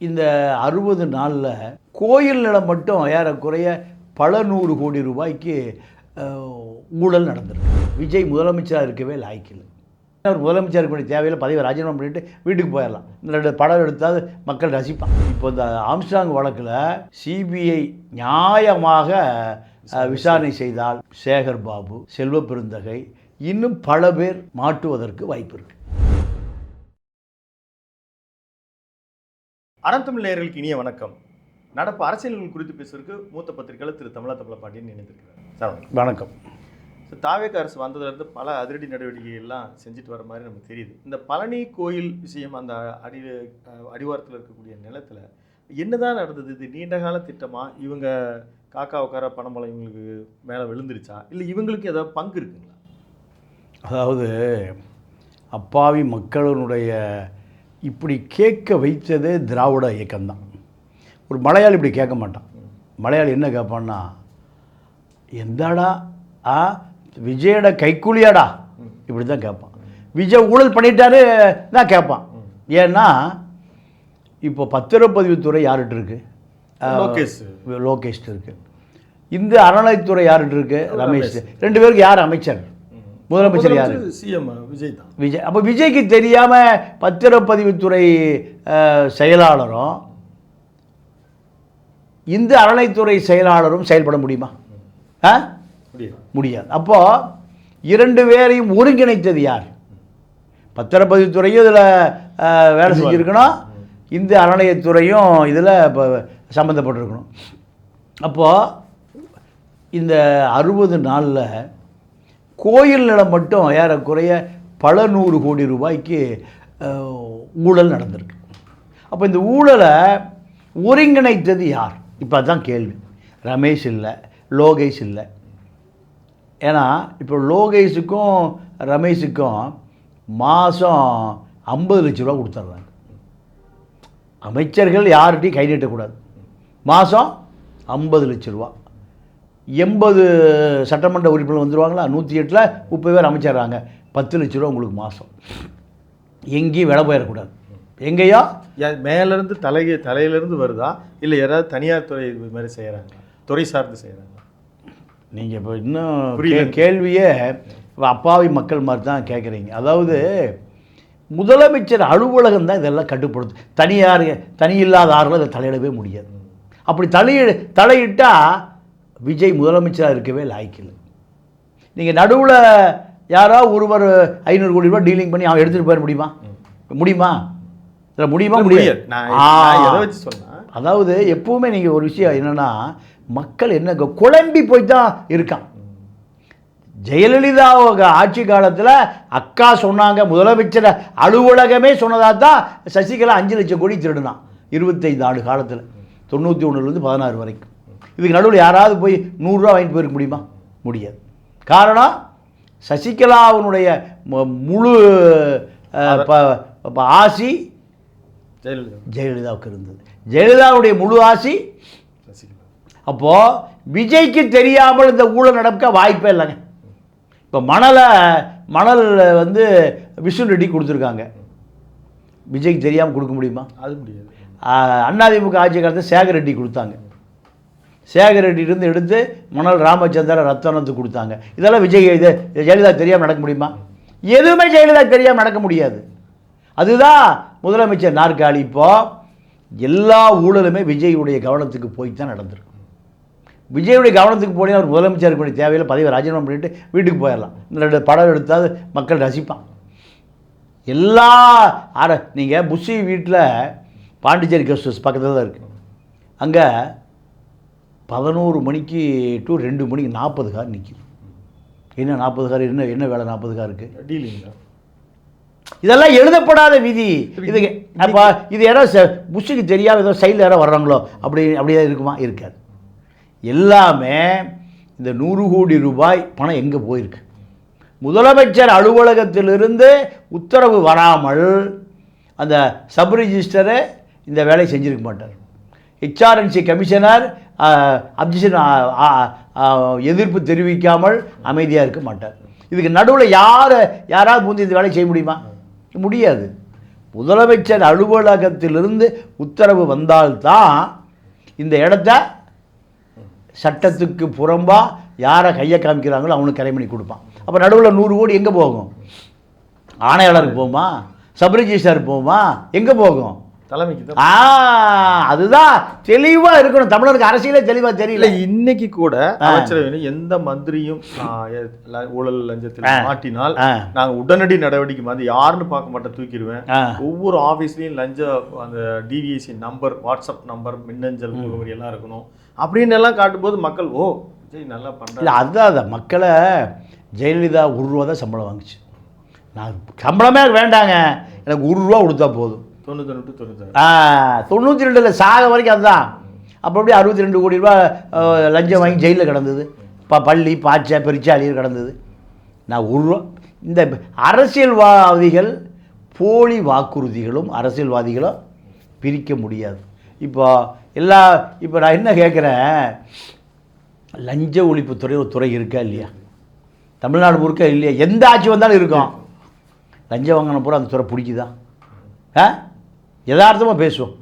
இந்த 60 நாளில் கோயில் நிலம் மட்டும் ஏறக்குறைய பல 100 கோடி ரூபாய்க்கு ஊழல் நடந்திருக்கு. விஜய் முதலமைச்சராக இருக்கவே லாய்க்கில்லை. அவர் முதலமைச்சர் இருக்க வேண்டிய தேவையில் பதவியை ராஜினாமா பண்ணிட்டு வீட்டுக்கு போயிடலாம். இந்த 2 படம் எடுத்தால் மக்கள் ரசிப்பான். இப்போ இந்த ஆம்ஸ்ட்ராங் வழக்கில் சிபிஐ நியாயமாக விசாரணை செய்தால் சேகர் பாபு, செல்வ பெருந்தகை, இன்னும் பல பேர் மாட்டுவதற்கு வாய்ப்பு இருக்குது. அறந்தமிழ் நேயர்களுக்கு இனிய வணக்கம். நடப்பு அரசியல்கள் குறித்து பேசுவதற்கு மூத்த பத்திரிகையாளர் திரு தமிழா பாண்டியன் இணைந்திருக்கிறார். சார் வணக்கம். தாவேக அரசு வந்ததுலேருந்து பல அதிரடி நடவடிக்கைகள்லாம் செஞ்சுட்டு வர மாதிரி நமக்கு தெரியுது. இந்த பழனி கோயில் விஷயம், அந்த அடிவாரத்தில் இருக்கக்கூடிய நிலத்தில் என்னதான் நடந்தது? இது நீண்டகால திட்டமா? இவங்க காக்கா உட்கார பணமலை இவங்களுக்கு மேலே விழுந்துருச்சா, இல்லை இவங்களுக்கு ஏதாவது பங்கு இருக்குங்களா? அதாவது அப்பாவி மக்களினுடைய இப்படி கேட்க வைத்ததே திராவிட இயக்கம்தான். ஒரு மலையாளி இப்படி கேட்க மாட்டான். மலையாளி என்ன கேட்பான்னா, எந்தாடா விஜயோட கைக்கூலியாடா, இப்படி தான் கேட்பான். விஜய் ஊழல் பண்ணிட்டாரு தான் கேட்பான். ஏன்னா இப்போ பத்திரப்பதிவுத்துறை யார்கிட்ட இருக்கு? லோகேஷ் இருக்கு. இந்த அறநிலைத்துறை யார்கிட்ட இருக்கு? ரமேஷ். 2 பேருக்கு யார் அமைச்சர்? முதலமைச்சர் யார்? சிஎம் விஜய் தான். விஜய். அப்போ விஜய்க்கு தெரியாமல் பத்திரப்பதிவுத்துறை செயலாளரும் இந்த அறநிலைத்துறை செயலாளரும் செயல்பட முடியுமா? முடியாது. அப்போது 2 பேரையும் ஒருங்கிணைத்தது யார்? பத்திரப்பதிவுத்துறையும் இதில் வேலை செஞ்சுருக்கணும், இந்த அறநிலையத்துறையும் இதில் இப்போ சம்மந்தப்பட்டிருக்கணும். அப்போது இந்த 60 நாளில் கோயில் நிலம் மட்டும் ஏறக்குறைய பல 100 கோடி ரூபாய்க்கு ஊழல் நடந்திருக்கு. அப்போ இந்த ஊழலை ஒருங்கிணைத்தது யார்? இப்போ அதுதான் கேள்வி. ரமேஷ் இல்லை, லோகேஷ் இல்லை. ஏன்னா இப்போ லோகேஷுக்கும் ரமேஷுக்கும் மாதம் 50 லட்ச ரூபா கொடுத்துட்றாங்க. அமைச்சர்கள் யார்கிட்டையும் கை நீட்டக்கூடாது. மாதம் 50 லட்ச ரூபா. 80 சட்டமன்ற உறுப்பினர் வந்துடுவாங்களா? 108ல் 30 பேர் அமைச்சர்றாங்க. 10 லட்ச ரூபா உங்களுக்கு மாதம். எங்கேயும் விலை போயிடக்கூடாது. எங்கேயோ மேலேருந்து தலையிலேருந்து வருதா, இல்லை யாராவது தனியார் துறை இது மாதிரி செய்கிறாங்க, துறை சார்ந்து செய்கிறாங்க? நீங்கள் இப்போ இன்னும் கேள்வியே அப்பாவி மக்கள் மாதிரி தான் கேட்குறீங்க. அதாவது முதலமைச்சர் அலுவலகம் தான் இதெல்லாம் கட்டுப்படுத்து. தனி இல்லாத ஆறுல அதை தலையிடவே முடியாது. அப்படி தலையிட்டால் விஜய் முதலமைச்சராக இருக்கவே லாய்க்கில்லை. நீங்கள் நடுவில் யாரோ ஒருவர் 500 கோடி ரூபா டீலிங் பண்ணி அவன் எடுத்துகிட்டு போயிட முடியுமா? இதில் முடியுமா? முடியாது. அதாவது எப்பவுமே நீங்கள் ஒரு விஷயம் என்னென்னா, மக்கள் என்ன குழம்பி போய் தான் இருக்கான். ஜெயலலிதா ஆட்சி காலத்தில் அக்கா சொன்னாங்க, முதலமைச்சர் அலுவலகமே சொன்னதாக தான் சசிகலா 5 லட்சம் கோடி திருடுனான் 25 ஆண்டு காலத்தில், 91லேருந்து 16 வரைக்கும். இதுக்கு நடுவில் யாராவது போய் 100 ரூபா வாங்கிட்டு போயிருக்க முடியுமா? முடியாது. காரணம், சசிகலாவினுடைய முழு ஆசி ஜெயலலிதாவுக்கு இருந்தது. ஜெயலலிதாவுடைய முழு ஆசி சசிகலா. அப்போது விஜய்க்கு தெரியாமல் இந்த ஊழல் நடக்க வாய்ப்பே இல்லைங்க. இப்போ மணல் வந்து விஷ்ணு ரெட்டி கொடுத்துருக்காங்க. விஜய்க்கு தெரியாமல் கொடுக்க முடியுமா? அது முடியாது. அதிமுக ஆட்சி காலத்தில் சேகர் ரெட்டி கொடுத்தாங்க. சேகர் ரெட்டியிலிருந்து எடுத்து மணல் ராமச்சந்திர ரத்தனத்துக்கு கொடுத்தாங்க. இதெல்லாம் ஜெயலலிதா தெரியாமல் நடக்க முடியுமா? எதுவுமே ஜெயலலிதா தெரியாமல் நடக்க முடியாது. அதுதான் முதலமைச்சர் நாற்காலி. இப்போது எல்லா ஊழலுமே விஜயுடைய கவனத்துக்கு போய் தான் நடந்திருக்கு. விஜயுடைய கவனத்துக்கு போய் அவர் முதலமைச்சர் இருக்க வேண்டிய தேவையில் பதவியை ராஜினாமா பண்ணிட்டு வீட்டுக்கு போயிடலாம். இந்த 2 படம் எடுத்தால் மக்கள் ரசிப்பான். நீங்கள் புஷி வீட்டில் பாண்டிச்சேரி கெஸ்ட் ஹவுஸ் பக்கத்தில் தான் இருக்குது. அங்கே 11 மணிக்கு டு 2 மணிக்கு 40 கார் நிற்கிது. என்ன 40 கார்? என்ன வேலை 40 காருக்கு? டீலிங். இதெல்லாம் எழுதப்படாத விதி. இதுக்கு அப்போ இது யாரோ புஷுக்கு தெரியாமல் ஏதோ சைடில் யாரோ வர்றாங்களோ அப்படியே இருக்குமா? இருக்காது. எல்லாமே இந்த 100 கோடி ரூபாய் பணம் எங்கே போயிருக்கு? முதலமைச்சர் அலுவலகத்திலிருந்து உத்தரவு வராமல் அந்த சப் ரிஜிஸ்டரை இந்த வேலையை செஞ்சுருக்க மாட்டார். HRNC கமிஷனர் அப்ஜெக்ஷன் எதிர்ப்பு தெரிவிக்காமல் அமைதியாக இருக்க மாட்டார். இதுக்கு நடுவில் யாராவது இந்த வேலையை செய்ய முடியுமா? முடியாது. முதலமைச்சர் அலுவலகத்திலிருந்து உத்தரவு வந்தால்தான் இந்த இடத்த சட்டத்துக்கு புறம்பா யாரை கையை காமிக்கிறாங்களோ அவனுக்கு கரை பண்ணி கொடுப்பான். அப்போ நடுவில் 100 கோடி எங்கே போகும்? ஆணையாளருக்கு போகுமா? சப்ரிஜிஸ்டாருக்கு போகுமா? எங்கே போகும்? தலைமைக்கு. அதுதான் தெளிவாக இருக்கணும். தமிழருக்கு அரசியலே தெளிவாக தெரியல. இன்னைக்கு கூட அமைச்சரவை எந்த மந்திரியும் ஊழல் லஞ்சத்தில் மாட்டினால் நாங்க உடனடி நடவடிக்கை வந்து யாருன்னு பார்க்க மாட்டேன், தூக்கிடுவேன். ஒவ்வொரு ஆபீஸ்லயும் லஞ்ச அந்த டிவிஎஸ்சி நம்பர், வாட்ஸ்அப் நம்பர், மின்னஞ்சல் முகவரி எல்லாம் இருக்கணும் அப்படின்னு எல்லாம் காட்டும்போது மக்கள் ஓ விஜய் நல்லா பண்றாங்க. அதுதான் மக்களை ஜெயலலிதா ₹1 தான் சம்பளம் வாங்குச்சு. நான் சம்பளமே வேண்டாங்க, எனக்கு ₹1 கொடுத்தா போதும். 92 சாக வரைக்கும் அதுதான். அப்போ அப்படியே 62 கோடி ரூபா லஞ்சம் வாங்கி ஜெயிலில் கிடந்தது. பள்ளி பாய்ச்ச பெரிச்சாலியில் கிடந்தது. நான் ₹1 இந்த அரசியல்வாதிகள் போலி வாக்குறுதிகளும் அரசியல்வாதிகளும் பிரிக்க முடியாது. இப்போ நான் என்ன கேட்குறேன், லஞ்ச ஒழிப்புத்துறை ஒரு துறை இருக்கா இல்லையா? தமிழ்நாடு முழுக்க இல்லையா? எந்த ஆட்சி வந்தாலும் இருக்கும். லஞ்சம் வாங்கின பூரா அந்த துறை பிடிக்குதா? யதார்த்தமாக பேசுவோம்.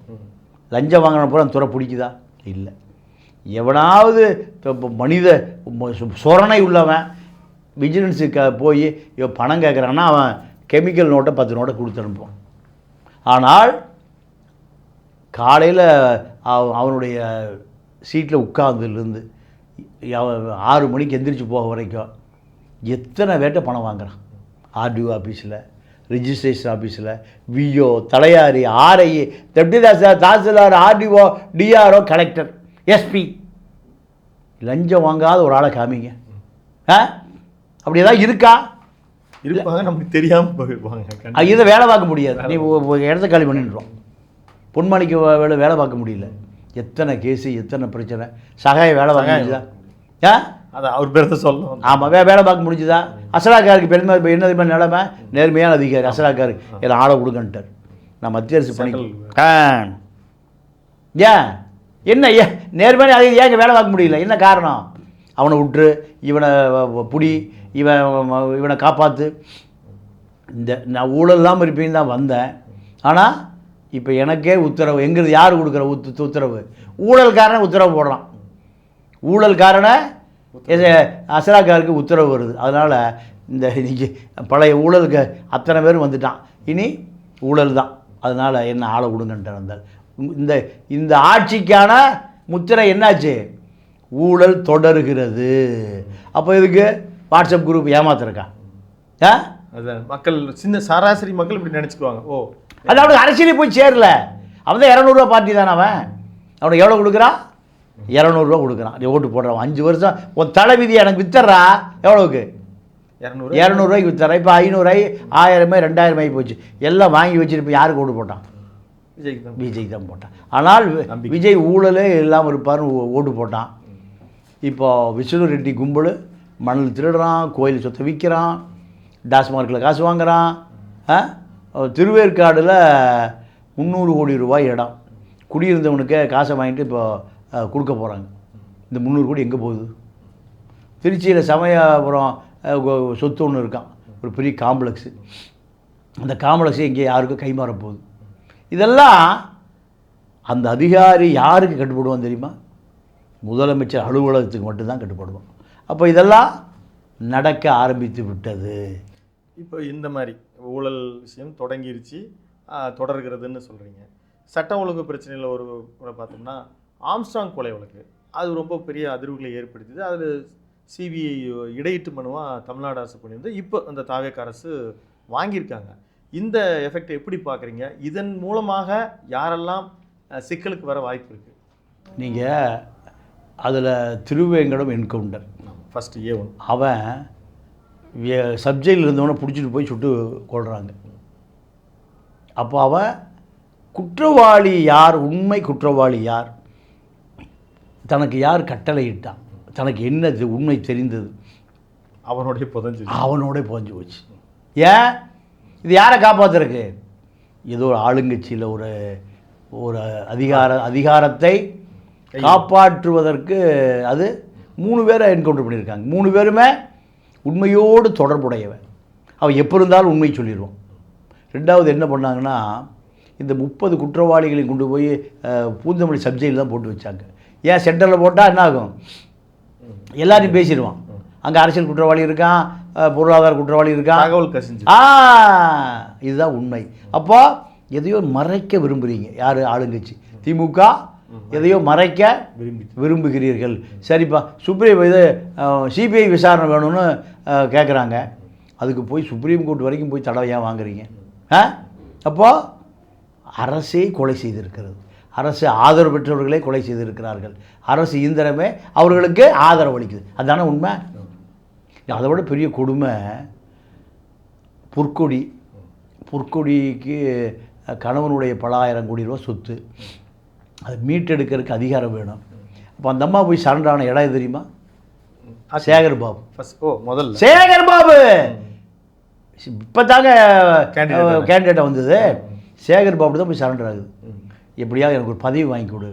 லஞ்சம் வாங்கின பூரா அந்த துறை பிடிக்குதா? இல்லை. எவனாவது மனித சொரணை உள்ளவன் விஜிலன்ஸுக்கு போய் பணம் கேட்குறான்னா அவன் கெமிக்கல் நோட்டை 10 நோட்டை கொடுத்து அனுப்புவான். ஆனால் காலையில் அவனுடைய சீட்டில் உட்கார்ந்துலேருந்து 6 மணிக்கு எந்திரிச்சு போக வரைக்கும் எத்தனை வேட்டை பணம் வாங்குறான். ஆர்டிஓ ஆஃபீஸில், ரிஜிஸ்ட்ரேஷன் ஆஃபீஸில், விஓ, தலையாரி, ஆர்ஐ, டெப்டி தாசில்தார், ஆர்டிஓ, டிஆர்ஓ, கலெக்டர், எஸ்பி. லஞ்சம் வாங்காத ஒரு ஆளை காமிங்க. அப்படி ஏதாவது இருக்கா? இருப்பாங்க, நமக்கு தெரியாமல் போயிருப்பாங்க. இதை வேலை பார்க்க முடியாது. நீ இடத்த காலி பண்ணிடுறோம். பொன்மணிக்கு வேலை பார்க்க முடியல. எத்தனை கேஸு, எத்தனை பிரச்சனை. சகாய வேலை பார்க்க முடியுதா? அதான் அவர் பேரத்தை சொல்லணும். ஆமாம், வேலை பார்க்க முடிஞ்சுதா? அசலாக்காருக்கு பெருமை என்ன நிலைமை? நேர்மையான அதிகாரி அசலாக்காருக்கு எல்லாம் ஆளை கொடுங்கன்ட்டார். நான் மத்திய அரசு பண்ணி ஏன் என்ன நேர்மையான அதிகாரி ஏன் வேலை பார்க்க முடியல? என்ன காரணம்? அவனை விட்டுரு, இவனை புடி, இவனை காப்பாற்று. நான் ஊழல் இல்லாமல் இருப்பேன்னு தான் வந்தேன். ஆனால் இப்போ எனக்கே உத்தரவு எங்கிறது யார் கொடுக்குற உத்தரவு? ஊழல்காரனை உத்தரவு போடுறான். ஊழல்காரனை அசலாக்காருக்கு உத்தரவு வருது. அதனால் இன்னைக்கு பழைய ஊழலுக்கு அத்தனை பேரும் வந்துட்டான். இனி ஊழல் தான். அதனால் என்ன ஆளை விடுங்கன்ட்டு வந்தால் இந்த ஆட்சிக்கான முத்திரை என்னாச்சு? ஊழல் தொடர்கிறது. அப்போ இதுக்கு வாட்ஸ்அப் குரூப் ஏமாத்திருக்கான். மக்கள் சின்ன சராசரி மக்கள் இப்படி நினச்சிக்குவாங்க. ஓ, அது அவனுக்கு அரசியலே போய் சேரல. அவன் தான் 200 ரூபா பார்ட்டி தானே. அவனுக்கு எவ்வளோ கொடுக்குறான்? 200 ரூபா கொடுக்குறான். நீ ஓட்டு போடுறான். 5 வருஷம் உன் தலைவிதியை எனக்கு வித்தர்றா. எவ்வளோக்கு? 200 ரூபாய்க்கு வித்தர்றா. இப்போ 500 ஆகி 1000 2000 ஆகி போச்சு. எல்லாம் வாங்கி வச்சுட்டு இப்போ யாருக்கு ஓட்டு போட்டான்? விஜய் தான் போட்டான். ஆனால் விஜய் ஊழலே இல்லாமல் இருப்பார்னு ஓட்டு போட்டான். இப்போ விஷ்ணு ரெட்டி கும்பல் மணல் திருடுறான், கோயில் சொத்தை விற்கிறான், டாஸ்மார்க்கில் காசு வாங்குறான். திருவேற்காடில் 300 கோடி ரூபாய் இடம் குடியிருந்தவனுக்கு காசை வாங்கிட்டு இப்போ கொடுக்க போகிறாங்க. இந்த 300 கோடி எங்கே போகுது? திருச்சியில் சமயபுரம் சொத்து ஒன்று இருக்கான், ஒரு பெரிய காம்ப்ளெக்ஸு. அந்த காம்ப்ளெக்ஸு எங்கே யாருக்கும் கைமாற போகுது. இதெல்லாம் அந்த அதிகாரி யாருக்கு கட்டுப்படுவான் தெரியுமா? முதலமைச்சர் அலுவலகத்துக்கு மட்டும்தான் கட்டுப்படுவான். அப்போ இதெல்லாம் நடக்க ஆரம்பித்து விட்டது. இப்போ இந்த மாதிரி ஊழல் விஷயம் தொடங்கிருச்சு, தொடர்கிறதுன்னு சொல்கிறீங்க. சட்டம் ஒழுங்கு பிரச்சனையில் ஒரு பார்த்தோம்னா ஆம்ஸ்ட்ராங் கொலை வழக்கு, அது ரொம்ப பெரிய அதிர்வுகளை ஏற்படுத்தியது. அதில் சிபிஐ இடையீட்டு மனுவாக தமிழ்நாடு அரசு பண்ணியிருந்து இப்போ அந்த தாவேக அரசு வாங்கியிருக்காங்க. இந்த எஃபெக்டை எப்படி பார்க்குறீங்க? இதன் மூலமாக யாரெல்லாம் சிக்கலுக்கு வர வாய்ப்பு இருக்குது? நீங்கள் அதில் திருவேங்கடம் என்கவுண்டர் ஃபஸ்ட்டு A1 அவன் சப்ஜெக்டில் இருந்தவனை பிடிச்சிட்டு போய் சுட்டு கொள்கிறாங்க. அப்போ அவன் குற்றவாளி யார், உண்மை குற்றவாளி யார், தனக்கு யார் கட்டளையிட்டான், தனக்கு என்னது உண்மை தெரிந்தது, அவனோட புதஞ்சு போச்சு. ஏன் இது யாரை காப்பாற்றுறக்கு? ஏதோ ஒரு ஆளுங்கட்சியில் ஒரு அதிகாரத்தை காப்பாற்றுவதற்கு அது 3 பேரை என்கவுண்டர் பண்ணியிருக்காங்க. 3 பேருமே உண்மையோடு தொடர்புடையவன். அவன் எப்போ இருந்தாலும் உண்மை சொல்லிடுவான். ரெண்டாவது என்ன பண்ணாங்கன்னா, இந்த 30 குற்றவாளிகளையும் கொண்டு போய் பூந்தமல்லி சப்ஜெக்டில் தான் போட்டு வச்சாங்க. ஏன் சென்டரில் போட்டால் என்ன ஆகும், எல்லாரையும் பேசிடுவான். அங்கே அரசியல் குற்றவாளி இருக்கான், பொருளாதார குற்றவாளி இருக்கான், தகவல் கசிஞ்சு. இதுதான் உண்மை. அப்போ எதையோ மறைக்க விரும்புகிறீங்க, யார் ஆளுங்கட்சி திமுக எதையோ மறைக்க விரும்புகிறீர்கள். சரிப்பா, சுப்ரீம் இது சிபிஐ விசாரணை வேணும்னு கேட்குறாங்க. அதுக்கு போய் சுப்ரீம் கோர்ட் வரைக்கும் போய் தடவை ஏன் வாங்குறீங்க? அப்போது அரசே கொலை செய்திருக்கிறது, அரசு ஆதரவு பெற்றவர்களே கொலை செய்திருக்கிறார்கள், அரசு இயந்திரமே அவர்களுக்கு ஆதரவு அளிக்குது. அதுதானே உண்மை. அதை விட பெரிய கொடுமை பொற்கொடிக்கு கணவனுடைய பல ஆயிரம் கோடி ரூபா சொத்து, அதை மீட்டெடுக்கிறதுக்கு அதிகாரம் வேணும். அப்போ அந்த அம்மா போய் சரண்டான இடம் தெரியுமா? சேகர் பாபு. முதல்ல சேகர் பாபு இப்போ தாங்க கேண்டிடேட்டாக வந்தது. சேகர் பாபு தான் போய் சரண்டர் ஆகுது. எப்படியா எனக்கு ஒரு பதவி வாங்கி கொடு,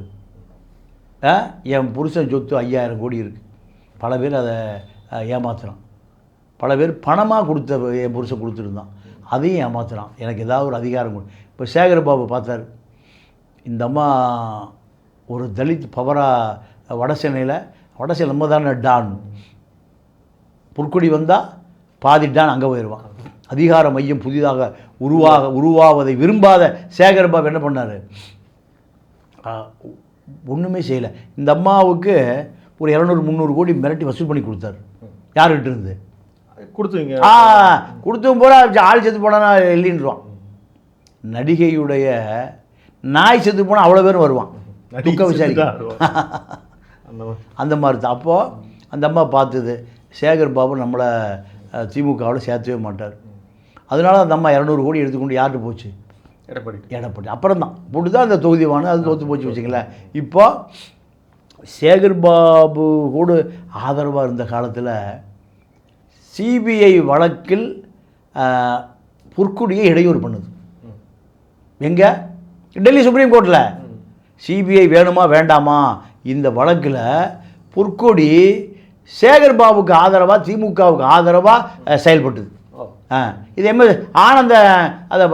என் புருஷன் சொத்து 5000 கோடி இருக்குது, பல பேர் அதை ஏமாத்துறான், பல பேர் பணமாக கொடுத்த என் புருஷன் கொடுத்துருந்தான், அதையும் ஏமாத்துறான், எனக்கு ஏதாவது ஒரு அதிகாரம் கொடு. இப்போ சேகர் பாபு பார்த்தார், இந்த அம்மா ஒரு தலித் பவராக வடசென்னையில் நம்ம தானே டான், பொற்கொடி வந்தால் பாதி டான் அங்கே போயிடுவான். அதிகார மையம் புதிதாக உருவாவதை விரும்பாத சேகர் பாபு என்ன பண்ணார்? ஒன்றுமே செய்யலை. இந்த அம்மாவுக்கு ஒரு 200-300 கோடி மிரட்டி வசூல் பண்ணி கொடுத்தாரு. யார்கிட்ட இருந்து கொடுத்துங்க? கொடுத்தும் போல ஆள் செத்து போனா இல்லைன்றான். நடிகையுடைய நாய் செத்து போனால் அவ்வளோ பேரும் வருவான் துக்க விசாரிக்க. அந்த மாதிரி தான். அப்போது அந்த அம்மா பார்த்தது, சேகர் பாபு நம்மளை திமுகவில் சேர்த்தவே மாட்டார். அதனால அந்த அம்மா 200 கோடி எடுத்துக்கொண்டு யார்கிட்ட போச்சு? எடப்பாடி. அப்புறம் தான் போட்டு தான் அந்த தொகுதி வாங்க, அது தோற்று போச்சு வச்சுங்களேன். இப்போ சேகர் பாபு கூட ஆதரவாக இருந்த காலத்தில் சிபிஐ வழக்கில் பொற்கொடியை இடையூறு பண்ணுது. எங்கே? டெல்லி சுப்ரீம் கோர்ட்டில். சிபிஐ வேணுமா வேண்டாமா இந்த வழக்கில் பொற்கொடி சேகர் பாபுக்கு ஆதரவாக திமுகவுக்கு ஆதரவாக செயல்பட்டுது. இது ஆனந்த அதை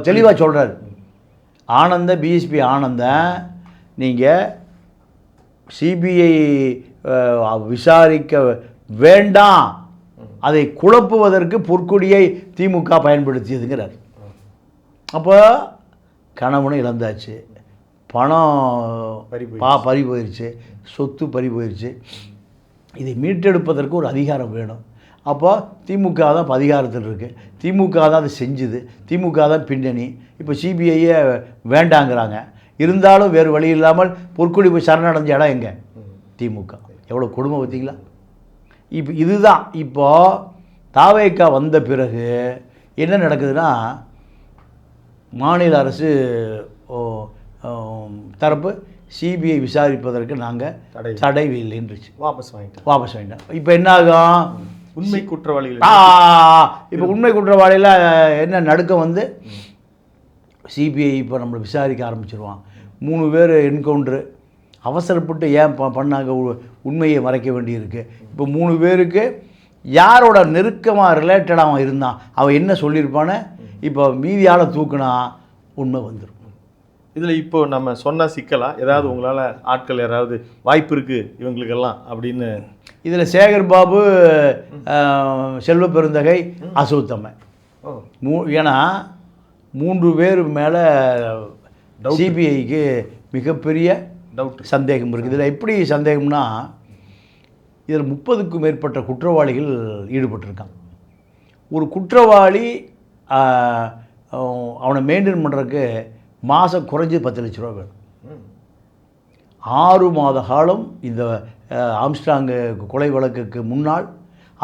தெளிவாக சொல்கிறார். ஆனந்த பிஎஸ்பி ஆனந்த நீங்கள் சிபிஐ விசாரிக்க வேண்டாம், அதை குழப்புவதற்கு பொற்கொடியை திமுக பயன்படுத்தியதுங்கிறார். அப்போ கணவனும் இழந்தாச்சு, பணம் பறி போயிடுச்சு, சொத்து பறி போயிடுச்சு. இதை மீட்டெடுப்பதற்கு ஒரு அதிகாரம் வேணும். அப்போ திமுக தான் இப்போ அதிகாரத்தில் இருக்குது, திமுக தான் அதை செஞ்சுது, திமுக தான் பின்னணி. இப்போ சிபிஐயே வேண்டாங்கிறாங்க. இருந்தாலும் வேறு வழி இல்லாமல் பொற்கொடி போய் சரணடைஞ்ச இடம் எங்கே? திமுக. எவ்வளோ கொடுமை பார்த்தீங்களா? இப்போ இதுதான். இப்போது தாவேக்கா வந்த பிறகு என்ன நடக்குதுன்னா, மாநில அரசு தரப்பு சிபிஐ விசாரிப்பதற்கு நாங்கள் தடை இல்லைன்றுச்சு, வாபஸ் வாங்கிட்டோம். இப்போ என்ன ஆகும்? உண்மை குற்றவாளிகள் இப்போ உண்மை குற்றவாளியில் என்ன நடுக்கம் வந்து சிபிஐ இப்போ நம்மளை விசாரிக்க ஆரம்பிச்சிருவான். 3 பேர் என்கவுண்டரு, அவசரப்பட்டு ஏன் பண்ணாங்க, உண்மையை மறைக்க வேண்டியிருக்கு. இப்போ 3 பேருக்கு யாரோட நெருக்கமாக ரிலேட்டடாக அவன் இருந்தான், அவன் என்ன சொல்லியிருப்பான்னு இப்போ மீதியால் தூக்குனா உண்மை வந்துடும். இதில் இப்போ நம்ம சொன்ன சிக்கலாக ஏதாவது உங்களால் ஆட்கள் யாராவது வாய்ப்பு இருக்குது இவங்களுக்கெல்லாம் அப்படின்னு? இதில் சேகர் பாபு, செல்வ பெருந்தகை, அசோத்தம்மன், ஏன்னா 3 பேர் மேலே சிபிஐக்கு மிகப்பெரிய சந்தேகம் இருக்குது. இதில் எப்படி சந்தேகம்னா, இதில் 30க்கும் மேற்பட்ட குற்றவாளிகள் ஈடுபட்டிருக்கான். ஒரு குற்றவாளி அவனை மெயின்டைன் பண்ணுறதுக்கு மாதம் குறைஞ்சி 10 லட்ச ரூபா வேணும். 6 மாத காலம் இந்த ஆம்ஸ்ட்ராங்கு கொலை வழக்குக்கு முன்னால்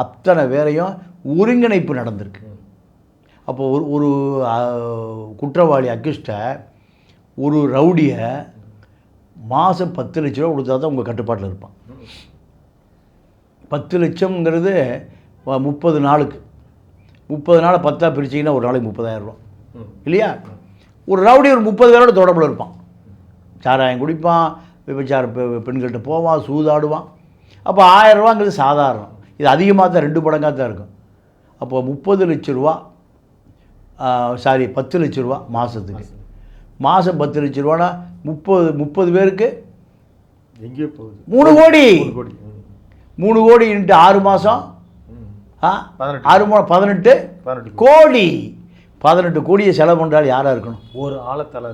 அத்தனை பேரையும் ஒருங்கிணைப்பு நடந்திருக்கு. அப்போ ஒரு குற்றவாளி அக்யூஸ்டை, ஒரு ரவுடியை மாதம் 10 லட்ச ரூபா கொடுத்தா தான் உங்கள் கட்டுப்பாட்டில் இருப்பான். 10 லட்சம்ங்கிறது 30 நாளுக்கு, 30 நாளை 10ஆக பிரிச்சிங்கன்னா ஒரு நாளைக்கு 30,000 ரூபா இல்லையா? ஒரு ரவுடி ஒரு 30 பேரோட தொடர்பில் இருப்பான், சாராயம் குடிப்பான், விபச்சார பெண்கள்கிட்ட போவான், சூதாடுவான். அப்போ 1000 ரூபாங்கிறது சாதாரணம். இது அதிகமாக தான் 2 மடங்காக தான் இருக்கும். அப்போ 30 லட்ச ரூபா சாரி 10 லட்ச ரூபா மாதத்துக்கு. மாதம் 10 லட்ச ரூபானா 30 பேருக்கு எங்கேயோ போகுது 3 கோடி. 3 கோடி 3 கோடி இன்ட்டு 6 மாதம் 18 கோடி. 18 கோடியை செலவு பண்ணுறால் யாராக இருக்கணும்? ஒரு ஆழத்தலை.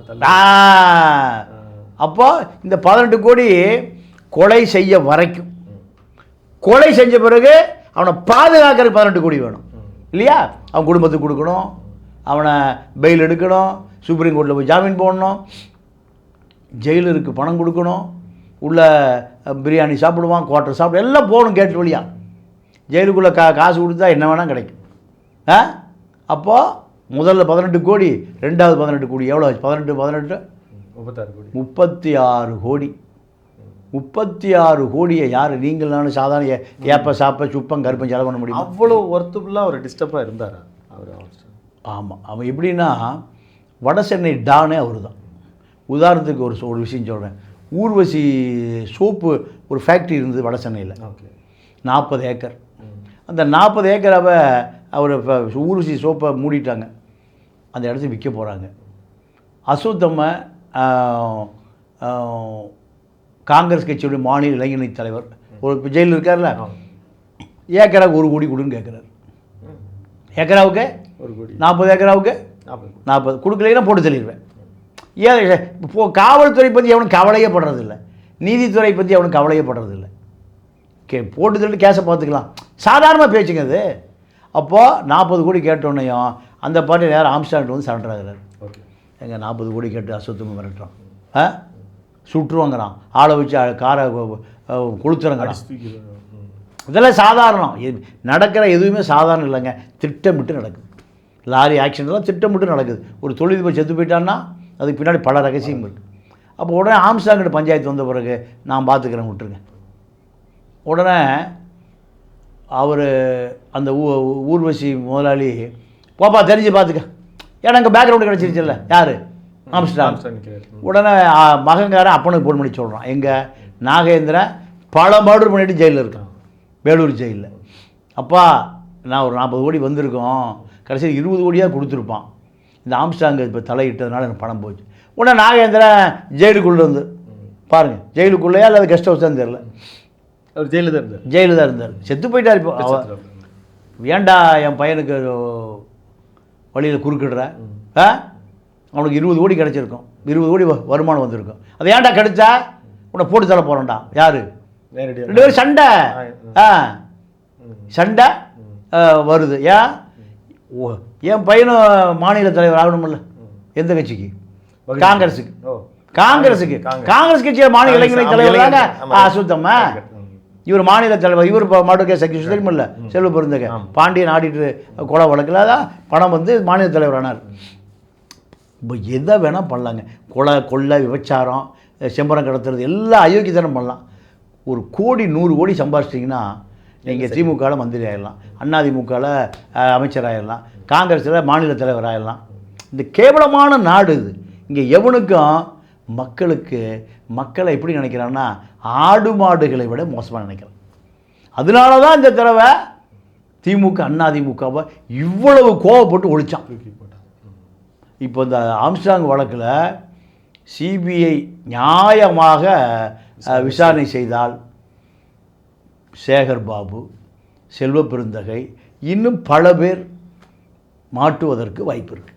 அப்போ இந்த 18 கோடி கொலை செய்ய வரைக்கும், கொலை செஞ்ச பிறகு அவனை பாதுகாக்கிறதுக்கு 18 கோடி வேணும் இல்லையா? அவன் குடும்பத்துக்கு கொடுக்கணும், அவனை பெயில் எடுக்கணும், சுப்ரீம் கோர்ட்டில் போய் ஜாமீன் போடணும், ஜெயிலருக்கு பணம் கொடுக்கணும், உள்ள பிரியாணி சாப்பிடுவான், குவார்ட்டர் சாப்பிடு, எல்லாம் போகணும் கேட்டு வழியா. ஜெயிலுக்குள்ளே காசு கொடுத்தா என்ன வேணால் கிடைக்கும். அப்போது முதல்ல 18 கோடி, ரெண்டாவது 18 கோடி, எவ்வளோ? 18 36 கோடி. 36 கோடியை யார் நீங்கள் நானும் சாதாரண ஏப்ப சாப்ப சுப்பம் கருப்பம் செலவு பண்ண முடியும்? அவ்வளோ ஒர்த்துபுல்லாக அவர் டிஸ்டர்பாக இருந்தார் அவர். ஆமாம், அவன் எப்படின்னா வட சென்னை டானே அவர் தான். உதாரணத்துக்கு ஒரு விஷயம் சொல்கிறேன். ஊர்வசி சோப்பு ஒரு ஃபேக்ட்ரி இருந்தது வட சென்னையில், 40 ஏக்கர். அந்த 40 ஏக்கராவை அவர் ஊர்வசி சோப்பை மூடிட்டாங்க, அந்த இடத்த விற்க போகிறாங்க. அசோத்தம்ம காங்கிரஸ் கட்சியுடைய மாநில இளைஞரணி தலைவர் ஒரு ஜெயிலில் இருக்கார்ல, ஏக்கராவுக்கு 1 கோடி கொடுன்னு கேட்குறாரு. ஏக்கராவுக்கு 1 கோடி, 40 ஏக்கராவுக்கு 40 கொடுக்கலைன்னா போட்டு தள்ளிடுவேன். ஏன் இப்போ காவல்துறை பற்றி எவனும் கவலையே படுறதில்லை, நீதித்துறை பற்றி அவனுக்கு கவலையே படுறதில்லை. போட்டு தள்ளி கேஸை பார்த்துக்கலாம், சாதாரணமாக பேச்சுங்க அது. அப்போது 40 கோடி கேட்டோன்னையும் அந்த பாட்டி நேரம் ஆம்ஸ்டாண்ட் வந்து சரண்டர் ஆகிறார். எங்கள் 40 கோடி கேட்டு அசோத்தம் மிரட்டுறான், சுட்டுருவாங்கிறான், ஆளை வச்சு காரை கொளுத்துறங்கிறான். இதெல்லாம் சாதாரணம், நடக்கிற எதுவுமே சாதாரணம் இல்லைங்க, திட்டமிட்டு நடக்குது. லாரி ஆக்சிடென்ட்லாம் திட்டமிட்டு நடக்குது. ஒரு தொழிலதிபர் செத்து போயிட்டான்னா அதுக்கு பின்னாடி பல ரகசியம் இருக்குது. அப்போ உடனே ஆம்ஸ்டாங்கிட்ட பஞ்சாயத்து வந்த பிறகு நான் பார்த்துக்கிறேன் விட்டுருங்க. உடனே அவர் அந்த ஊர்வசி முதலாளி போப்பா தெரிஞ்சு பார்த்துக்க, ஏன்னா அங்கே பேக்ரவுண்டு கிடச்சிருச்சுல்ல, யார்? ஆம்ஸ்டாங். உடனே மகங்காரன் அப்பனுக்கு ஃபோன் பண்ணி சொல்கிறான், எங்கள் நாகேந்திரன் பல மர்டர் பண்ணிட்டு ஜெயிலில் இருக்கான், வேலூர் ஜெயிலில். அப்பா நான் ஒரு 40 கோடி வந்திருக்கோம், கடைசியில் 20 கோடியாக கொடுத்துருப்பான், இந்த ஆம்ஸ்டாங் இப்போ தலையிட்டதுனால எனக்கு பணம் போச்சு. உடனே நாகேந்திரன் ஜெயிலுக்குள்ளே இருந்து பாருங்கள், ஜெயிலுக்குள்ளேயா அல்லது கெஸ்ட் ஹவுஸ் தான் தெரியல, அவர் ஜெயிலில் தான் இருந்தார், செத்து போயிட்டார். இப்போ ஏன்டா என் பையனுக்கு வழியில் குறுக்கிடுற, அவனுக்கு 20 கோடி கிடச்சிருக்கும், 20 கோடி வருமானம் வந்திருக்கும், அதை ஏன்டா கிடைச்சா உன்னை போட்டு தர போகிறேன்டா. யார்? 2 பேரும் சண்டை சண்டை வருது. ஏன்? என் பையனும் மாநில தலைவர் ஆகணுமில்ல. எந்த கட்சிக்கு? காங்கிரஸுக்கு. காங்கிரஸ் கட்சியில் மாநில இளைஞரணி தலைவர் தாங்க அசுத்தம்ம. இவர் மாநில தலைவர், இவர் மாட்டுக்கே சக்தி சுதரியும் இல்லை, செல்வ பெருந்தகை பாண்டியன் ஆடிட்டு கொலை வழக்கில் தான் பணம் வந்து மாநில தலைவர் ஆனார். இப்போ எதை வேணால் பண்ணலாங்க, கொள்ளை விபச்சாரம் செம்பரம் கடத்துறது எல்லாம் அயோக்கியத்தனம் பண்ணலாம். 1 கோடி 100 கோடி சம்பாதிச்சிட்டிங்கன்னா நீங்கள் திமுகவில் மந்திரி ஆகிடலாம், அதிமுகவில் அமைச்சராகிடலாம், காங்கிரஸில் மாநில தலைவர் ஆகிடலாம். இந்த கேவலமான நாடு இது. இங்கே எவனுக்கும் மக்களை எப்படி நினைக்கிறான்னா ஆடு மாடுகளை விட மோசமாக நினைக்கிறான். அதனால தான் இந்த தடவை திமுக அதிமுகவை இவ்வளவு கோவப்பட்டு ஒழிச்சான். இப்போ இந்த ஆம்ஸ்டாங் வழக்கில் சிபிஐ நியாயமாக விசாரணை செய்தால் சேகர் பாபு, செல்வ பெருந்தகை, இன்னும் பல பேர் மாட்டுவதற்கு வாய்ப்பு இருக்குது.